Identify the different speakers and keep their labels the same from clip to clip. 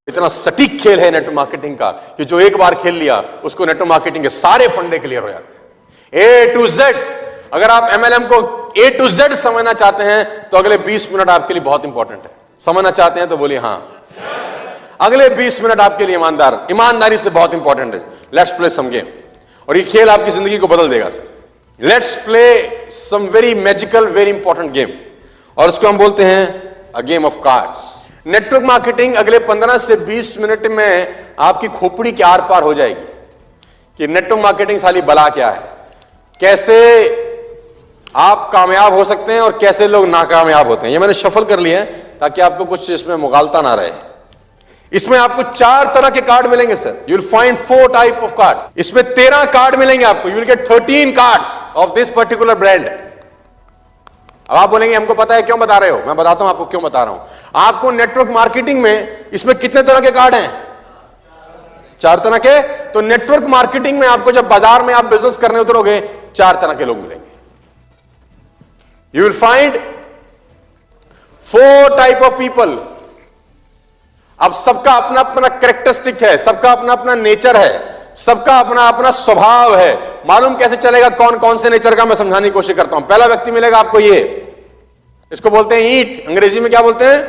Speaker 1: इतना सटीक खेल है नेटवर्क मार्केटिंग का कि जो एक बार खेल लिया उसको नेटवर्क मार्केटिंग के सारे फंडे क्लियर हो जाते हैं, A to Z। अगर आप MLM को A to Z समझना चाहते हैं तो अगले 20 मिनट आपके लिए बहुत इंपॉर्टेंट है। समझना चाहते हैं तो बोलिए हां। अगले 20 मिनट आपके लिए ईमानदारी से बहुत इंपॉर्टेंट है। लेट्स प्ले सम गेम, और ये खेल आपकी जिंदगी को बदल देगा sir. Let's play some very magical very important game, और उसको हम बोलते हैं a game of cards. Network marketing अगले 15 से 20 मिनट में आपकी खोपड़ी के आर पार हो जाएगी कि नेटवर्क मार्केटिंग साली बला क्या है, कैसे आप कामयाब हो सकते हैं और कैसे लोग नाकामयाब होते हैं। ये मैंने शफल कर लिया है ताकि आपको कुछ इसमें मुगालता ना रहे। इसमें आपको 4 तरह के कार्ड मिलेंगे sir. You will find 4 type of cards. इसमें 13 कार्ड मिलेंगे आपको। You will get 13 cards of this particular brand. अब आप बोलेंगे हमको पता है, क्यों बता रहे हो? मैं बताता हूं आपको क्यों बता रहा हूं। आपको नेटवर्क मार्केटिंग में इसमें कितने तरह के कार्ड हैं? 4 तरह के। तो नेटवर्क मार्केटिंग में आपको जब बाजार में आप बिजनेस करने उतरोगे 4 तरह के लोग मिलेंगे। You will find 4 type of people. अब सबका अपना अपना कैरेक्टरिस्टिक है, सबका अपना अपना नेचर है, सबका अपना अपना स्वभाव है। मालूम कैसे चलेगा कौन कौन से नेचर का? मैं समझाने की कोशिश करता हूं। पहला व्यक्ति मिलेगा आपको, ये इसको बोलते हैं ईंट। अंग्रेजी में क्या बोलते हैं?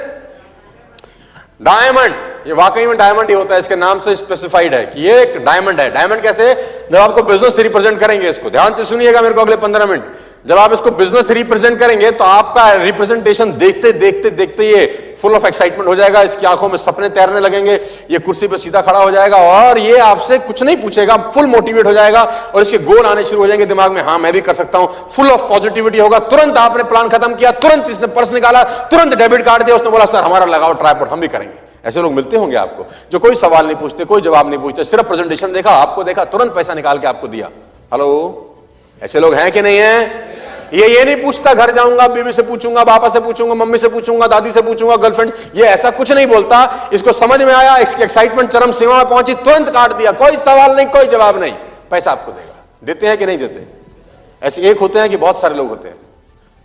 Speaker 1: डायमंड। ये वाकई में डायमंड ही होता है, इसके नाम से स्पेसिफाइड है कि ये एक डायमंड है। डायमंड कैसे? जब आपको बिजनेस रिप्रेजेंट करेंगे, इसको ध्यान से सुनिएगा मेरे को अगले 15 मिनट। जब आप इसको बिजनेस रिप्रेजेंट करेंगे तो आपका रिप्रेजेंटेशन देखते देखते देखते ये फुल ऑफ एक्साइटमेंट हो जाएगा। इसकी आंखों में सपने तैरने लगेंगे, ये कुर्सी पे सीधा खड़ा हो जाएगा और ये आपसे कुछ नहीं पूछेगा, फुल मोटिवेट हो जाएगा और इसके गोल आने शुरू हो जाएंगे दिमाग में। हाँ मैं भी कर सकता हूं। फुल ऑफ पॉजिटिविटी होगा। तुरंत आपने प्लान खत्म किया, तुरंत इसने पर्स निकाला, तुरंत डेबिट कार्ड दिया, उसने बोला सर हमारा लगाओ ट्राइपॉड, हम भी करेंगे। ऐसे लोग मिलते होंगे आपको जो कोई सवाल नहीं पूछते, कोई जवाब नहीं पूछते, सिर्फ प्रेजेंटेशन देखा, आपको देखा, तुरंत पैसा निकाल के आपको दिया। हेलो, ऐसे लोग हैं कि नहीं है? ये नहीं पूछता घर जाऊंगा, बीवी से पूछूंगा, पापा से पूछूंगा, मम्मी से पूछूंगा, दादी से पूछूंगा, गर्लफ्रेंड, ये ऐसा कुछ नहीं बोलता। इसको समझ में आया, इसकी एक्साइटमेंट चरम सीमा में पहुंची, तुरंत काट दिया, कोई सवाल नहीं, कोई जवाब नहीं, पैसा आपको देगा। देते हैं कि नहीं देते? ऐसे एक होते हैं कि बहुत सारे लोग होते हैं?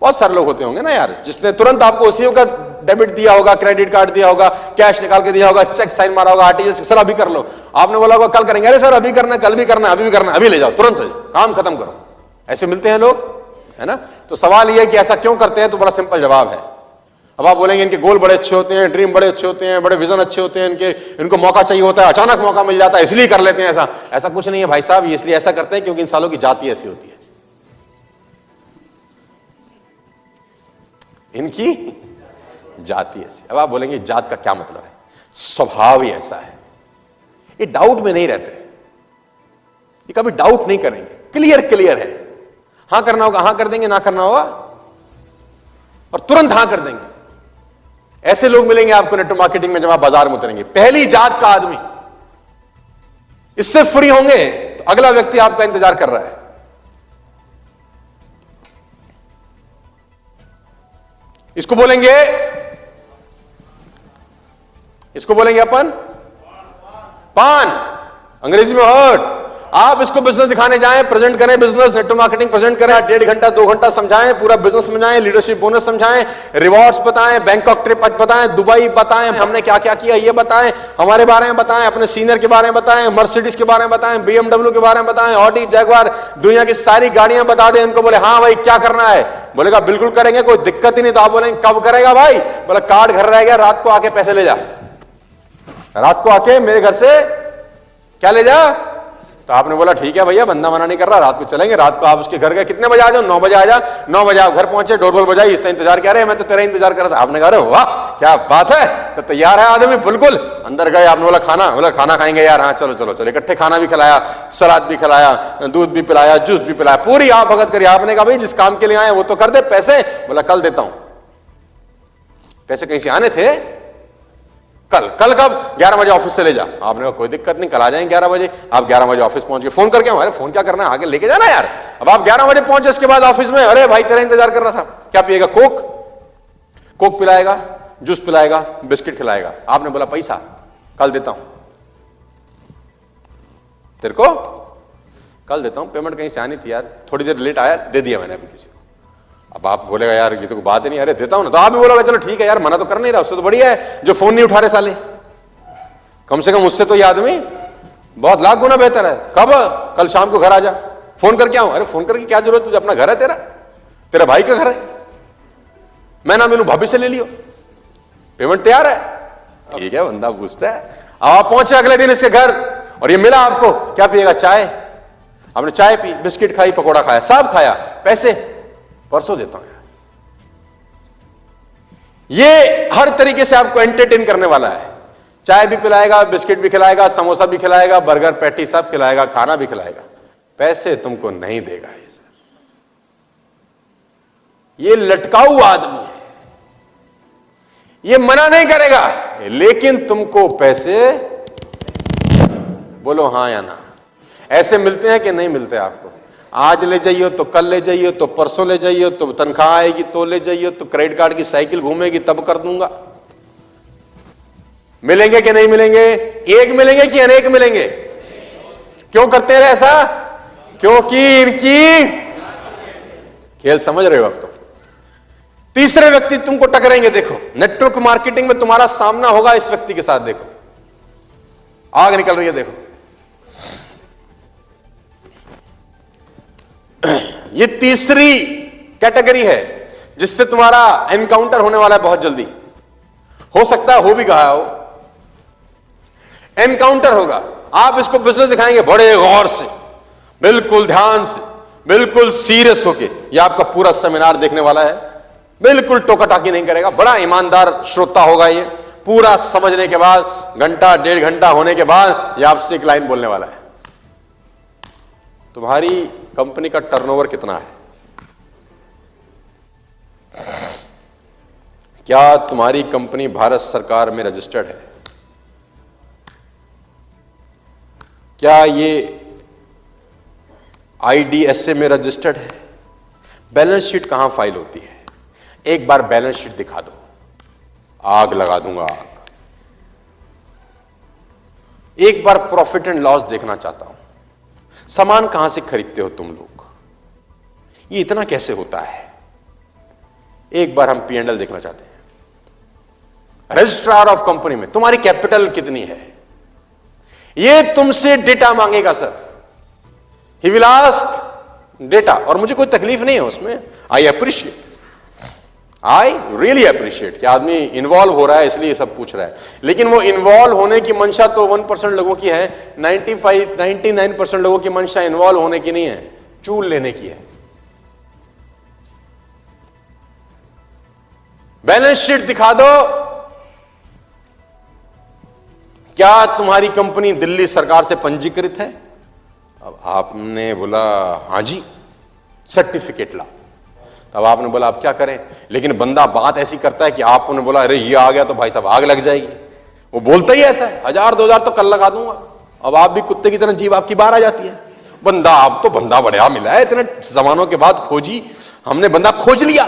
Speaker 1: बहुत सारे लोग होते होंगे ना यार, जिसने तुरंत आपको उसी का डेबिट दिया होगा, क्रेडिट कार्ड दिया होगा, कैश निकाल के दिया होगा, चेक साइन मारा होगा, आरटीजीएस, सर अभी कर लो। आपने बोला होगा कल करेंगे, अरे सर अभी करना, कल भी करना, अभी भी करना, अभी ले जाओ, तुरंत काम खत्म करो। ऐसे मिलते हैं लोग, है ना? तो सवाल यह है कि ऐसा क्यों करते हैं? तो बड़ा सिंपल जवाब है। अब आप बोलेंगे इनके गोल बड़े अच्छे होते हैं, ड्रीम बड़े अच्छे होते हैं, बड़े विजन अच्छे होते हैं, इनको मौका चाहिए होता है, अचानक मौका मिल जाता है इसलिए कर लेते हैं। ऐसा कुछ नहीं है भाई साहब। ये इसलिए ऐसा करते हैं क्योंकि इन सालों की जाति ऐसी होती है, इनकी जाति ऐसी। अब आप बोलेंगे जात का क्या मतलब है? स्वभाव ही ऐसा है। ये डाउट में नहीं रहते, ये कभी डाउट नहीं करेंगे, क्लियर है। हां करना होगा हां कर देंगे, ना करना होगा और तुरंत हां कर देंगे। ऐसे लोग मिलेंगे आपको नेटवर्क मार्केटिंग में जब आप बाजार में उतरेंगे। पहली जात का आदमी, इससे फ्री होंगे तो अगला व्यक्ति आपका इंतजार कर रहा है। इसको बोलेंगे अपन पान, अंग्रेजी में हर्ट। आप इसको बिजनेस दिखाने जाएं, प्रेजेंट करें बिजनेस, नेटवर्क मार्केटिंग प्रेजेंट करें, 1.5 घंटा 2 घंटा समझाएं, पूरा बिजनेस समझाएं, लीडरशिप बोनस समझाएं, रिवॉर्ड्स बताएं, बैंकॉक ट्रिप बताएं, दुबई बताएं, हमने क्या क्या किया ये बताएं, हमारे बारे में बताएं, अपने सीनियर के बारे में बताएं, मर्सिडीज के बारे में बताएं, BMW के बारे में बताएं, ऑडी, जैगवार, दुनिया की सारी गाड़ियां बता दें। इनको बोले हाँ भाई क्या करना है? बोलेगा बिल्कुल करेंगे, कोई दिक्कत ही नहीं। तो आप बोलेंगे कब करेगा भाई? बोला कार्ड घर रह गया, रात को आके पैसे ले जा, रात को आके मेरे घर से क्या ले जा। तो आपने बोला ठीक है भैया, बंदा मना नहीं कर रहा, रात को चलेंगे। रात को आप उसके घर गए, कितने बजे आ जाओ? 9 बजे आ जा। 9 बजे आप घर पहुंचे, डोरबेल बजाई, इसने इंतजार किया, रहे मैं तो तेरा इंतजार कर रहा था। आपने कहा वाह क्या बात है, तो तैयार है आदमी बिल्कुल। अंदर गए, आपने बोला खाना, बोला खाना खाएंगे यार, हाँ चलो चलो चलो। इकट्ठे खाना भी खिलाया, सलाद भी खिलाया, दूध भी पिलाया, जूस भी पिलाया, पूरी आप भगत करी। आपने कहा भाई जिस काम के लिए आए वो तो कर दे, पैसे? बोला कल देता हूं। पैसे कहीं से आने थे? कल कब? 11 बजे ऑफिस से ले जा। आपने कहा कोई दिक्कत नहीं, कल आ जाएंगे 11 बजे। आप 11 बजे ऑफिस पहुंच गए, फोन करके, हमारे फोन क्या करना है, आगे लेके जाना यार। अब आप 11 बजे पहुंचे, इसके बाद ऑफिस में, अरे भाई तेरा इंतजार कर रहा था, क्या पिएगा? कोक पिलाएगा, जूस पिलाएगा, बिस्किट खिलाएगा। आपने बोला पैसा कल देता हूं, तेरे को कल देता हूं, पेमेंट कहीं से आनी थी यार, थोड़ी देर लेट आया, दे दिया मैंने अभी किसी को। अब आप बोलेगा यार ये तो बात ही नहीं, अरे देता हूं ना। तो आप भी बोलोगे चलो ठीक है यार, मना तो कर नहीं रहा, उससे तो बढ़िया है जो फोन नहीं उठा रहे साले। कम से कम उससे तो ये आदमी बहुत लाख गुना बेहतर है। कब? कल शाम को घर आ जा, फोन करके आऊं। अरे फोन करके क्या जरूरत, तुझे अपना घर है, तेरा भाई का घर है, मैं ना मिलूं, भाभी से ले लियो, पेमेंट तैयार है। ठीक है, बंदा पूछता है। अब आप पहुंचे अगले दिन इसके घर और ये मिला आपको, क्या पिएगा? चाय। आपने चाय पी, बिस्किट खाई, पकौड़ा खाया, सब खाया, पैसे परसों देता हूं यार। ये हर तरीके से आपको एंटरटेन करने वाला है। चाय भी पिलाएगा, बिस्किट भी खिलाएगा, समोसा भी खिलाएगा, बर्गर पैटी सब खिलाएगा, खाना भी खिलाएगा, पैसे तुमको नहीं देगा ये सर। ये लटकाऊ आदमी है, ये मना नहीं करेगा, लेकिन तुमको पैसे, बोलो हां या ना। ऐसे मिलते हैं कि नहीं मिलते आपको? आज ले जाइए तो कल ले जाइए तो परसों ले जाइए, तो तनख्वाह आएगी तो ले जाइए, तो क्रेडिट कार्ड की साइकिल घूमेगी तब कर दूंगा। मिलेंगे कि नहीं मिलेंगे? एक मिलेंगे कि अनेक मिलेंगे? क्यों करते हैं ऐसा? क्योंकि इनकी खेल समझ रहे हो अब तो। तीसरे व्यक्ति तुमको टकरेंगे, देखो नेटवर्क मार्केटिंग में तुम्हारा सामना होगा इस व्यक्ति के साथ। देखो आग निकल रही है, देखो ये तीसरी कैटेगरी है जिससे तुम्हारा एनकाउंटर होने वाला है बहुत जल्दी। हो सकता है हो भी कहा हो, एनकाउंटर होगा। आप इसको बिजनेस दिखाएंगे बड़े गौर से, बिल्कुल ध्यान से, बिल्कुल सीरियस होके। ये आपका पूरा सेमिनार देखने वाला है, बिल्कुल टोका टाकी नहीं करेगा, बड़ा ईमानदार श्रोता होगा। ये पूरा समझने के बाद, घंटा डेढ़ घंटा होने के बाद, ये आपसे एक लाइन बोलने वाला है, तुम्हारी कंपनी का टर्नओवर कितना है? क्या तुम्हारी कंपनी भारत सरकार में रजिस्टर्ड है? क्या ये IDSA में रजिस्टर्ड है? बैलेंस शीट कहां फाइल होती है? एक बार बैलेंस शीट दिखा दो, आग लगा दूंगा आग। एक बार प्रॉफिट एंड लॉस देखना चाहता हूं। सामान कहां से खरीदते हो तुम लोग? ये इतना कैसे होता है? एक बार हम P&L देखना चाहते हैं। रजिस्ट्रार ऑफ कंपनी में तुम्हारी कैपिटल कितनी है? ये तुमसे डेटा मांगेगा sir, he will ask data. और मुझे कोई तकलीफ नहीं है उसमें, I appreciate, I really appreciate कि आदमी इन्वॉल्व हो रहा है इसलिए सब पूछ रहा है। लेकिन वो इन्वॉल्व होने की मंशा तो 1% लोगों की है, 99% लोगों की मंशा इन्वॉल्व होने की नहीं है, चूल लेने की है। बैलेंस शीट दिखा दो। क्या तुम्हारी कंपनी दिल्ली सरकार से पंजीकृत है? अब आपने बोला हां जी, सर्टिफिकेट ला। तब आपने बोला अब क्या करें? लेकिन बंदा बात ऐसी करता है कि आपने बोला अरे ये आ गया तो भाई साहब आग लग जाएगी। वो बोलता ही ऐसा है, 1000-2000 तो कल लगा दूंगा। अब आप भी कुत्ते की तरह जीभ आपकी बाहर आ जाती है। बंदा, अब तो बंदा बढ़िया मिला है, इतने जमानों के बाद खोजी हमने, बंदा खोज लिया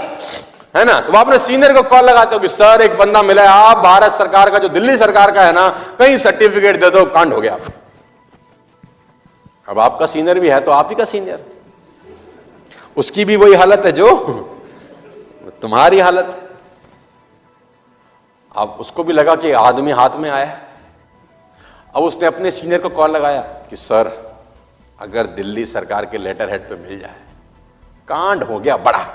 Speaker 1: है ना। तो आपने सीनियर को कॉल लगाते हो कि सर एक बंदा मिला है, आप भारत सरकार का, जो दिल्ली सरकार का है ना, कहीं सर्टिफिकेट दे दो, कांड हो गया। अब आपका सीनियर भी है तो आप ही का सीनियर, उसकी भी वही हालत है जो तुम्हारी हालत है। अब उसको भी लगा कि आदमी हाथ में आया। अब उसने अपने सीनियर को कॉल लगाया कि सर अगर दिल्ली सरकार के लेटर हेड पे मिल जाए, कांड हो गया बड़ा।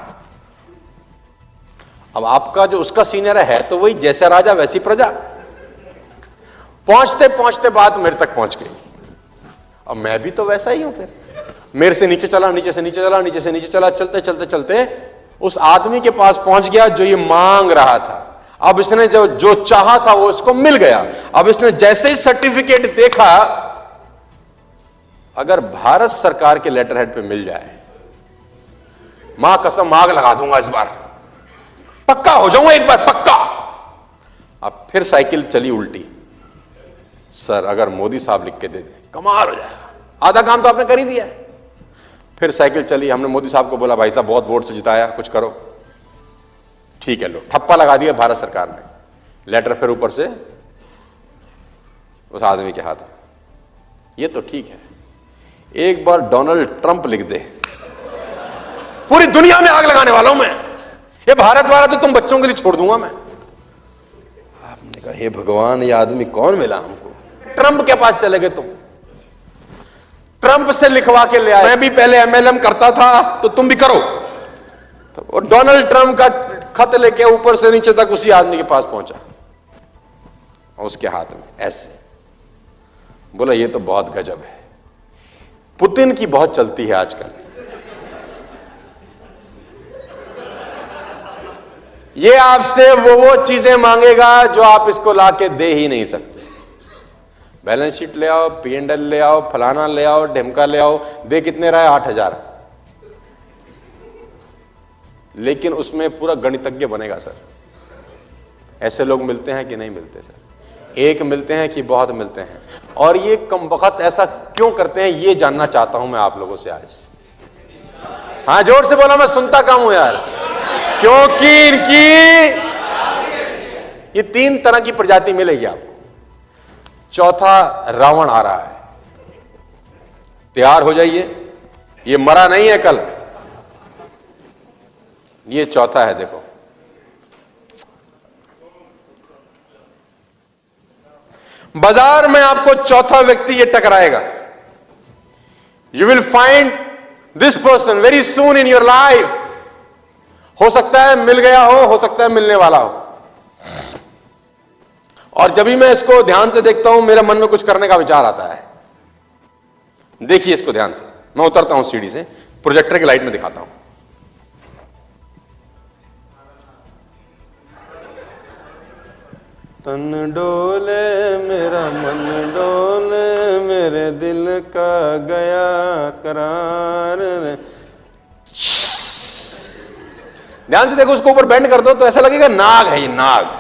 Speaker 1: अब आपका जो उसका सीनियर है तो वही, जैसा राजा वैसी प्रजा। पहुंचते पहुंचते बात मेरे तक पहुंच गई। अब मैं भी तो वैसा ही हूं, फिर मेरे से नीचे चला, नीचे से नीचे चला, नीचे से नीचे चला, चलते चलते चलते उस आदमी के पास पहुंच गया जो ये मांग रहा था। अब इसने जो चाहा था वो इसको मिल गया। अब इसने जैसे ही सर्टिफिकेट देखा, अगर भारत सरकार के लेटर हेड पे मिल जाए, मां कसम आग लगा दूंगा, इस बार पक्का हो जाऊंगा, एक बार पक्का। अब फिर साइकिल चली उल्टी, सर अगर मोदी साहब लिख के दे दे कमाल हो जाएगा, आधा काम तो आपने कर ही दिया। फिर साइकिल चली, हमने मोदी साहब को बोला भाई साहब बहुत वोट से जिताया, कुछ करो। ठीक है, लो ठप्पा लगा दिया भारत सरकार ने, लेटर फिर ऊपर से उस आदमी के हाथ में। ये तो ठीक है, एक बार डोनाल्ड ट्रंप लिख दे, पूरी दुनिया में आग लगाने वाला हूं मैं, ये भारत वाला तो तुम बच्चों के लिए छोड़ दूंगा मैं। आपने कहा हे भगवान, ये आदमी कौन मिला हमको? ट्रंप के पास चले गए तुम, ट्रंप से लिखवा के ले आए, मैं भी पहले एमएलएम करता था तो तुम भी करो। तो डोनाल्ड ट्रंप का खत लेके ऊपर से नीचे तक उसी आदमी के पास पहुंचा, उसके हाथ में ऐसे बोला ये तो बहुत गजब है। पुतिन की बहुत चलती है आजकल, ये आपसे वो चीजें मांगेगा जो आप इसको लाके दे ही नहीं सकते। बैलेंस शीट ले आओ, P&L ले आओ, फलाना ले आओ, ढिमका ले आओ, दे कितने रहा है 8,000, लेकिन उसमें पूरा गणितज्ञ बनेगा सर। ऐसे लोग मिलते हैं कि नहीं मिलते सर? एक मिलते हैं कि बहुत मिलते हैं? और ये कम वक्त ऐसा क्यों करते हैं ये जानना चाहता हूं मैं आप लोगों से आज। हाँ जोर से बोला, मैं सुनता कम हूं यार। क्योंकि इनकी ये 3 तरह की प्रजाति मिलेगी आपको। चौथा रावण आ रहा है, तैयार हो जाइए, ये मरा नहीं है कल। ये चौथा है, देखो बाजार में आपको चौथा व्यक्ति ये टकराएगा। You will find this person very soon in your life. हो सकता है मिल गया हो सकता है मिलने वाला हो। और जब भी मैं इसको ध्यान से देखता हूं मेरे मन में कुछ करने का विचार आता है। देखिए इसको ध्यान से, मैं उतरता हूं सीढ़ी से, प्रोजेक्टर की लाइट में दिखाता हूं। तन डोले मेरा मन डोले, मेरे दिल का गया करार। ध्यान से देखो, उसको ऊपर बेंड कर दो तो ऐसा लगेगा नाग है ये, नाग।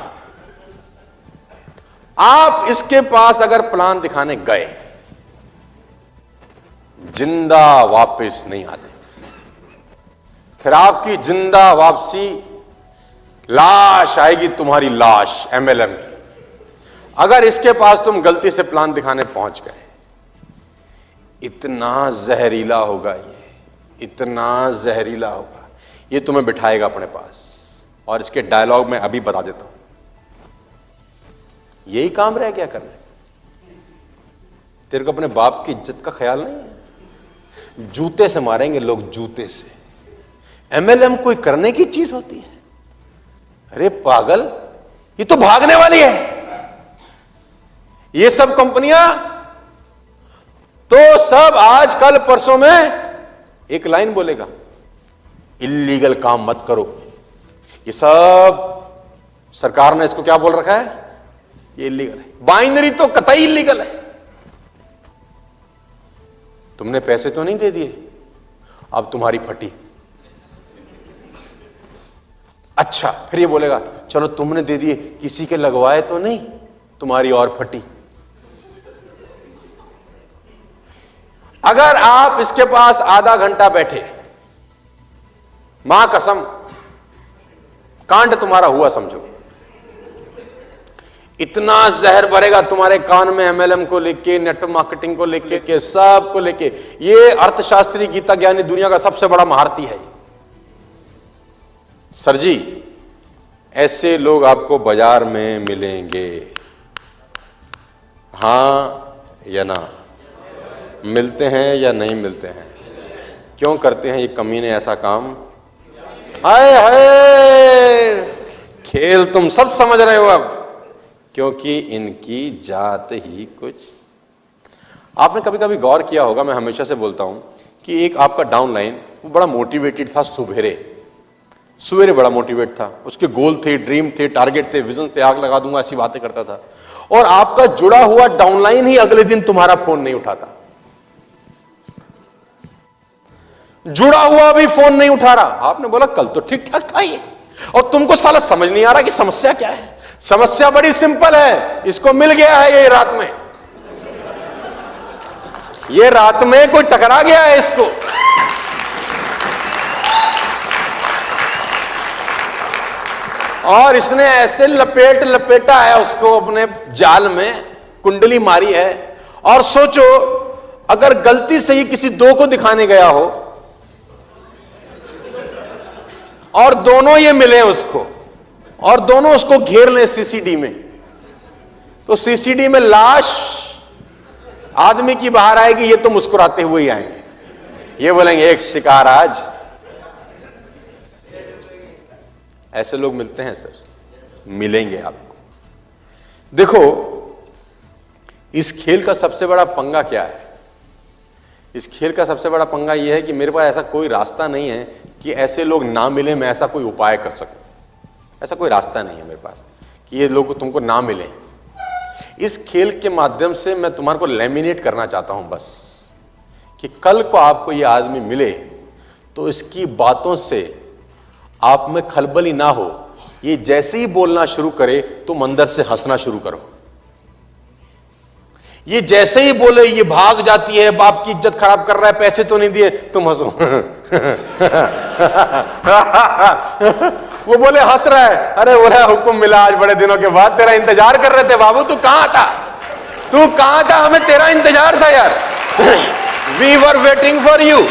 Speaker 1: आप इसके पास अगर प्लान दिखाने गए, जिंदा वापस नहीं आते। फिर आपकी जिंदा वापसी लाश आएगी, तुम्हारी लाश एमएलएम की। अगर इसके पास तुम गलती से प्लान दिखाने पहुंच गए, इतना जहरीला होगा ये, इतना जहरीला होगा ये, तुम्हें बिठाएगा अपने पास। और इसके डायलॉग में अभी बता देता हूं। यही काम रह क्या करना? तेरे को अपने बाप की इज्जत का ख्याल नहीं है? जूते से मारेंगे लोग, जूते से। एमएलएम कोई करने की चीज होती है? अरे पागल, ये तो भागने वाली है। ये सब कंपनियां तो सब आज कल परसों में एक लाइन बोलेगा, इल्लीगल काम मत करो। ये सब सरकार ने इसको क्या बोल रखा है? ये इल्लीगल है। बाइनरी तो कतई इल्लीगल है। तुमने पैसे तो नहीं दे दिए, अब तुम्हारी फटी। अच्छा, फिर ये बोलेगा चलो तुमने दे दिए, किसी के लगवाए तो नहीं, तुम्हारी और फटी। अगर आप इसके पास आधा घंटा बैठे, मां कसम कांड तुम्हारा हुआ समझो। इतना जहर भरेगा तुम्हारे कान में एमएलएम को लेके, नेटवर्क मार्केटिंग को लेके, के सब को लेके। ये अर्थशास्त्री गीता ज्ञानी दुनिया का सबसे बड़ा महारथी है। सर जी, ऐसे लोग आपको बाजार में मिलेंगे, हां या ना? मिलते हैं या नहीं मिलते हैं? क्यों करते हैं ये कमीने ऐसा काम? हाय हाय, खेल तुम सब समझ रहे हो अब, क्योंकि इनकी जात ही कुछ। आपने कभी कभी गौर किया होगा, मैं हमेशा से बोलता हूं कि एक आपका डाउनलाइन वो बड़ा मोटिवेटेड था। सुबेरे बड़ा मोटिवेट था, उसके गोल थे, ड्रीम थे, टारगेट थे, विजन थे, आग लगा दूंगा ऐसी बातें करता था। और आपका जुड़ा हुआ डाउनलाइन ही अगले दिन तुम्हारा फोन नहीं उठाता, जुड़ा हुआ भी फोन नहीं उठा रहा। आपने बोला कल तो ठीक ठाक था ये, और तुमको साला समझ नहीं आ रहा कि समस्या क्या है। समस्या बड़ी सिंपल है, इसको मिल गया है ये रात में, ये रात में कोई टकरा गया है इसको। और इसने ऐसे लपेटा है उसको अपने जाल में, कुंडली मारी है। और सोचो अगर गलती से ही किसी दो को दिखाने गया हो और दोनों ये मिले उसको, और दोनों उसको घेर लें सीसीडी में, तो सीसीडी में लाश आदमी की बाहर आएगी, ये तो मुस्कुराते हुए ही आएंगे, ये बोलेंगे एक शिकार आज। ऐसे लोग मिलते हैं सर, मिलेंगे आपको। देखो इस खेल का सबसे बड़ा पंगा क्या है? इस खेल का सबसे बड़ा पंगा यह है कि मेरे पास ऐसा कोई रास्ता नहीं है कि ऐसे लोग ना मिले, मैं ऐसा कोई उपाय कर सकूं। ऐसा कोई रास्ता नहीं है मेरे पास कि ये लोग तुमको ना मिले। इस खेल के माध्यम से मैं तुम्हारे को लैमिनेट करना चाहता हूं बस, कि कल को आपको ये आदमी मिले तो इसकी बातों से आप में खलबली ना हो। ये जैसे ही बोलना शुरू करे तुम अंदर से हंसना शुरू करो। ये जैसे ही बोले ये भाग जाती है, बाप की इज्जत खराब कर रहा है, पैसे तो नहीं दिए, तुम हंसो। वो बोले हंस रहा है, अरे बोला हुक्म मिला आज बड़े दिनों के बाद, तेरा इंतजार कर रहे थे बाबू, तू कहां था, तू कहां था, हमें तेरा इंतजार था यार। We were waiting for you.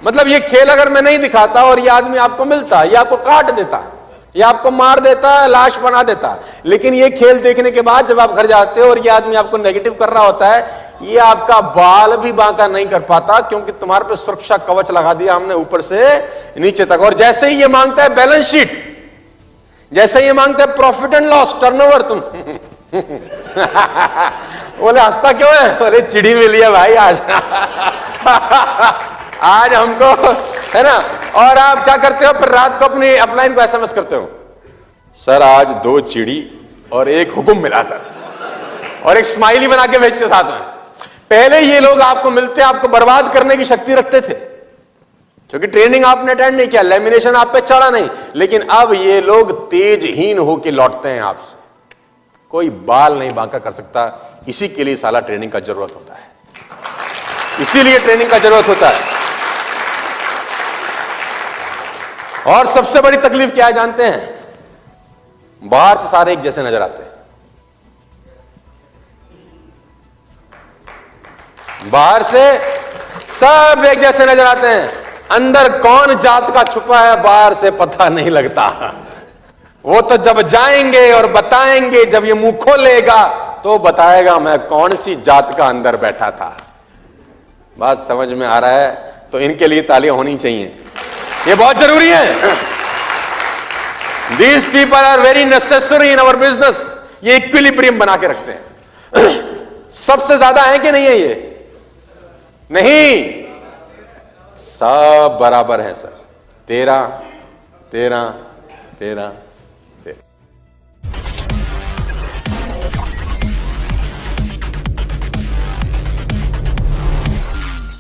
Speaker 1: मतलब ये खेल अगर मैं नहीं दिखाता और ये आदमी आपको मिलता, ये आपको काट देता, ये आपको मार देता, लाश बना देता। लेकिन ये खेल देखने के बाद जब आप घर जाते हो और ये आदमी आपको नेगेटिव कर रहा होता है, ये आपका बाल भी बांका नहीं कर पाता, क्योंकि तुम्हारे पे सुरक्षा कवच लगा दिया हमने ऊपर से नीचे तक। और जैसे ही ये मांगता है बैलेंस शीट, जैसे ही ये मांगता है प्रॉफिट एंड लॉस, टर्नओवर, तुम बोले हंसता क्यों है? बोले चिड़ी मिली है भाई आज। आज हमको, है ना। और आप क्या करते हो फिर रात को अपनी अपलाइन को एसएमएस करते हो, सर आज 2 चिड़ी और 1 हुक्म मिला सर, और एक स्माइली बना के भेजते साथ में। पहले ये लोग आपको मिलते, आपको बर्बाद करने की शक्ति रखते थे, क्योंकि ट्रेनिंग आपने अटेंड नहीं किया, लेमिनेशन आप पे चढ़ा नहीं। लेकिन अब ये लोग तेजहीन होके लौटते हैं आपसे, कोई बाल नहीं बांका कर सकता। इसी के लिए साला ट्रेनिंग का जरूरत होता है, इसीलिए ट्रेनिंग का जरूरत होता है। और सबसे बड़ी तकलीफ क्या है जानते हैं? बाहर से सारे एक जैसे नजर आते हैं, बाहर से सब एक जैसे नजर आते हैं, अंदर कौन जात का छुपा है बाहर से पता नहीं लगता। वो तो जब जाएंगे और बताएंगे, जब ये मुंह खोलेगा तो बताएगा मैं कौन सी जात का अंदर बैठा था। बात समझ में आ रहा है? तो इनके लिए तालियां होनी चाहिए, ये बहुत जरूरी है। These people are very necessary in our business। ये इक्विलिब्रियम बना के रखते हैं। सबसे ज्यादा है कि नहीं है? ये नहीं, सब बराबर है सर। 13 13 13